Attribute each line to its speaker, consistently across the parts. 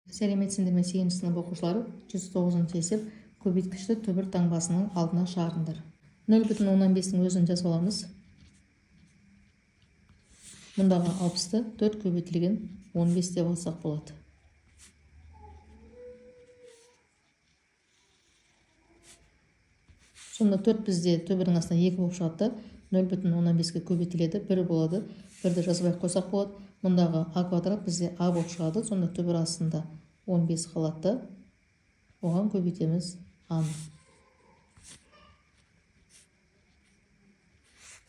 Speaker 1: Сәлеметсіңдер ме 8-ші сынып оқушылары? 109-ші есеп көбейткішті түбір таңбасының алдына шығарыңдар. 0,15-дің өзін жазып аламыз. Мұндағы 60-ты 4 көбейтілген 15 деп алсақ болады. Сонда 4 бізде түбірдің астына 2 болып шығады. 0,15-ге көбейтіледі, 1 болады. 1-ді жазбай қойсақ болады. Мұндағы а квадрат бізде а болып шығады. Сонда түбір астында 15 қалады. Оған көбейтеміз аны.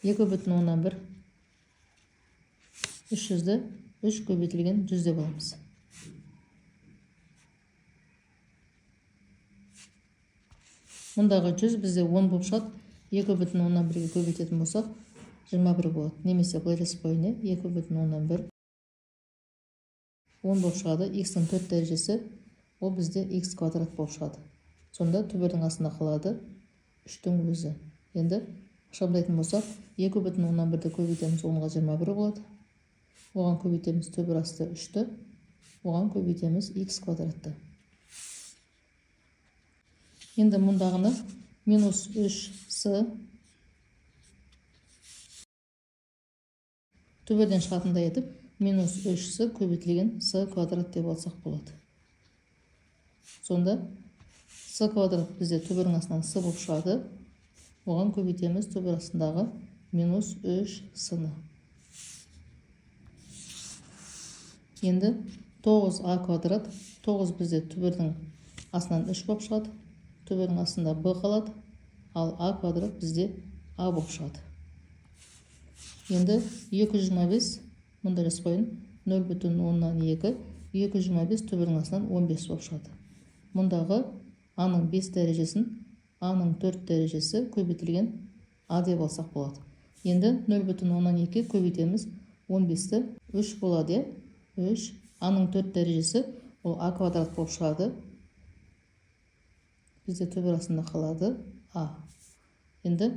Speaker 1: 2,1 300-ді 3 көбейтілген 100 деп аламыз. Мұндағы 100 бізде 10 болып шығады. 2,1-ге көбейтетін болсақ 21 болады. Немесе былай жазып қойын, 2,1 10 болып шығады. X-ның 4 дәрежесі ол бізде x квадрат болып шығады. Сонда түбірдің астында қалады 3-тің өзі. Енді шамдайтын болсақ 2,1-ді көбейтеміз 10-ға 21 болады. Оған көбейтеміз түбір асты 3-ті. Оған көбейтеміз x квадратты. Енді мұндағыны минус 3с түбірден шығатындай етіп минус 3с көбейтілген с квадрат деп алсақ болады. Сонда с квадрат бізде түбірдің астынан с болып шығады. Оған көбейтеміз түбір астындағы минус 3с-ны. Енді 9а квадрат. 9 бізде түбірдің астынан 3 болып шығады. Түбірдің астында б қалады. Ал а квадрат бізде а болып шығады. Енді 225 мұнда жазып қойын. 0,2 225 түбірдің астынан 15 болып шығады. Мұндағы аның 5 дәрежесін аның 4 дәрежесі көбейтілген а деп алсақ болады. Енді 0,2 көбейтеміз 15-ті 3 болады. 3 аның 4 дәрежесі ол а квадрат болып шығады. Бізде түбір астында қалады а. Енді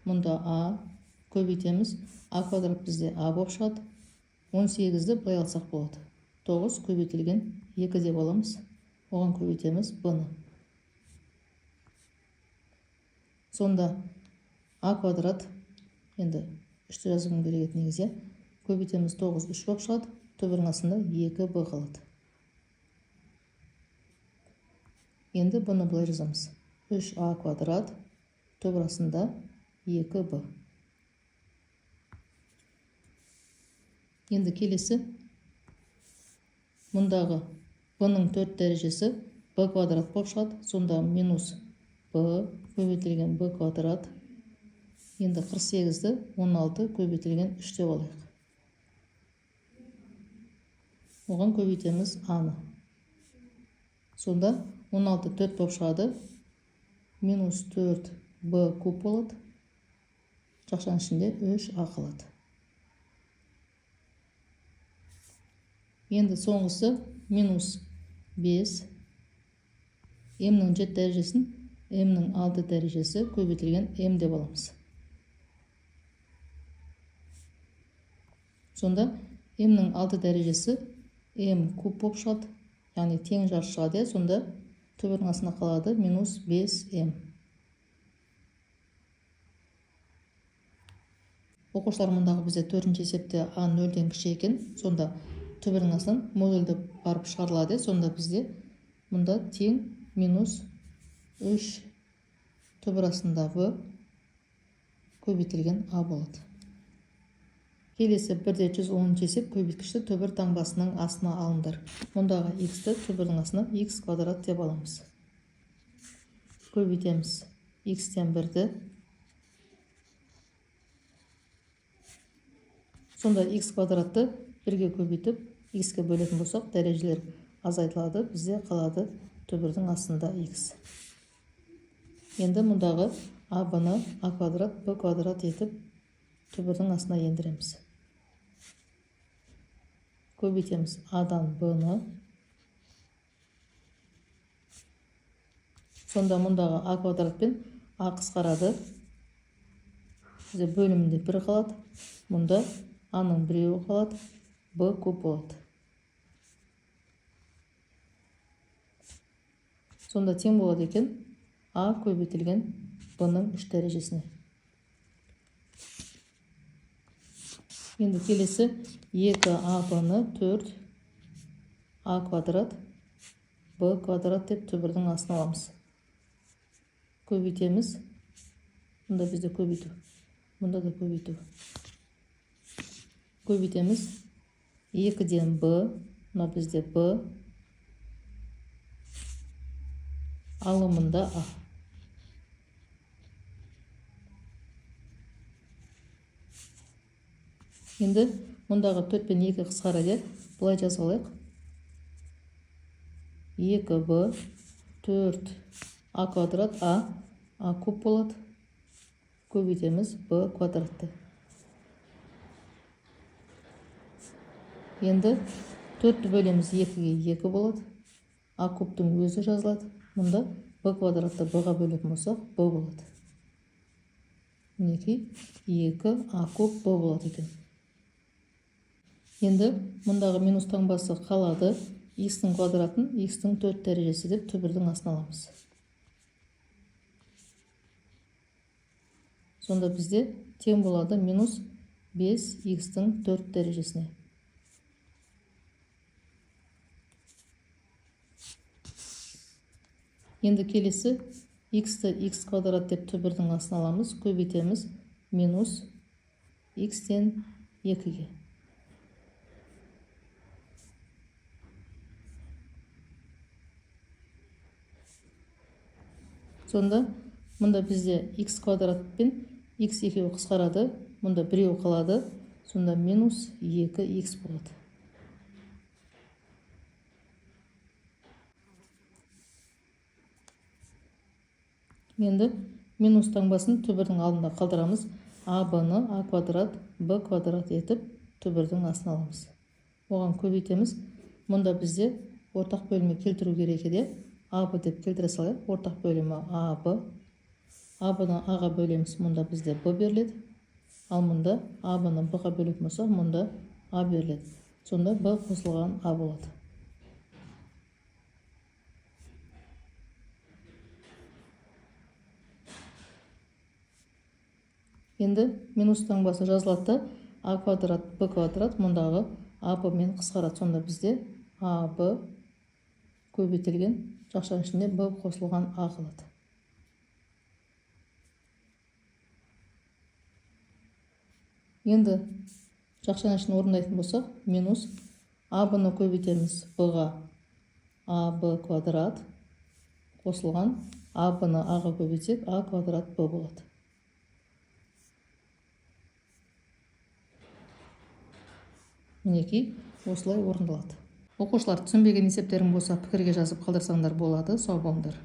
Speaker 1: мұнда а көбейтеміз. А квадрат бізде а болып шығады. 18-ді былай алсақ болады. 9 көбейтілген 2 деп аламыз. Оған көбейтеміз b-ны. Сонда а квадрат, енді 3-ті жазуым керек еді негізі. Көбейтеміз 9 3 болып шығады. Түбірдің астында 2b қалады. Енді бұны былай жазамыз. 3а квадрат түбір астында 2b. Енді келесі мұндағы b-ның 4 дәрежесі b квадрат болып шығады. Сонда минус b көбейтілген b квадрат. Енді 48-ді 16 көбейтілген 3 деп алайық. Оған көбейтеміз а-ны. Сонда 16 4 болып шығады. Минус 4b куб болады. Жақшаның ішінде 3а қалады. Енді соңғысы минус 5 м-нің 7 дәрежесін м-нің 6 дәрежесі көбейтілген м деп аламыз. Сонда м-нің 6 дәрежесі м куб болып шығады. Яғни тең жарты шығады. Сонда түбірдің астына қалады минус 5м. Оқушылар, мұндағы бізде 4-ші есепте а 0-ден кіші екен. Сонда түбірдің астынан модульді барып шығарылады. Сонда бізде мұнда тең минус 3 түбір астында в көбейтілген а болады. Келесі 1-110 есеп көбейткішті түбір таңбасының астына алыңдар. Мұндағы x-ті түбірдің астына x квадрат деп аламыз. Көбейтеміз x-тен 1-ді. Сонда x квадратты 1-ге көбейтіп x-ке бөлетін болсақ, дәрежелер азайтылады. Бізде қалады түбірдің астында x. Енді мұндағы а-б-ны а квадрат б квадрат етіп түбірдің астына ендіреміз. Көбейтеміз а-дан б-ны. Сонда мұндағы а квадрат пен а қысқарады. Бізде бөлімінде 1 қалады. Мұнда а-ның 1 қалады. б куб болады. Сонда тең болады екен а көбейтілген b-ның 3 дәрежесіне. Енді келесі 2ab-ны 4 а квадрат b квадрат деп түбірдің астына аламыз. Көбейтеміз. Мұнда бізде көбейту. Мұнда да көбейту. Көбейтеміз. 2-ден b, мұна бізде b, алымында а. Енді мұндағы 4 пен 2 қысқарады. Бұлай жазып алайық. 2b 4 а квадрат а куб болады. Көбейтеміз b квадратты. Енді 4-ті бөлеміз 2-ге 2 болады. А кубтың өзі жазылады. Мұнда b квадратты b-ға бөлетін болсақ b болады. Мінекей 2 а куб b болады екен. Енді мұндағы минус таңбасы қалады. X-ның квадратын X-ның 4 дәрежесі деп түбірдің астына аламыз. Сонда бізде тең болады минус 5 X-ның 4 дәрежесіне. Енді келесі X-ті X квадрат деп түбірдің астына аламыз. Көбейтеміз минус X-тен 2-ге. Сонда мұнда бізде x квадрат пен x екеуі қысқарады. Мұнда біреу қалады. Сонда минус 2x болады. Енді минус таңбасын түбірдің алдында қалдырамыз. ab-ны a квадрат b квадрат етіп түбірдің астына аламыз. Оған көбейтеміз. Мұнда бізде ортақ бөлімі келтіру керек еді. ab деп келтіре салайық. Ортақ бөлімі ab. ab-ны a-ға бөлеміз. Мұнда бізде b беріледі. Ал мұнда ab-ны b-ға бөлетін болсақ, мұнда a беріледі. Сонда b қосылған a болады. Енді минус таңбасы жазылады. a квадрат b квадрат мұндағы ab мен қысқарады. Сонда бізде ab көбейтілген жақшаның ішінде b қосылған a қалады. Енді жақшаның ішін орындайтын болсақ, минус ab-ны көбейтеміз b-ға ab квадрат қосылған ab-ны a-ға көбейтсек a квадрат b болады. Мінекей осылай орындалады. Оқушылар, түсінбеген есептерің болса пікірге жазып қалдырсаңдар болады. Сау болыңдар.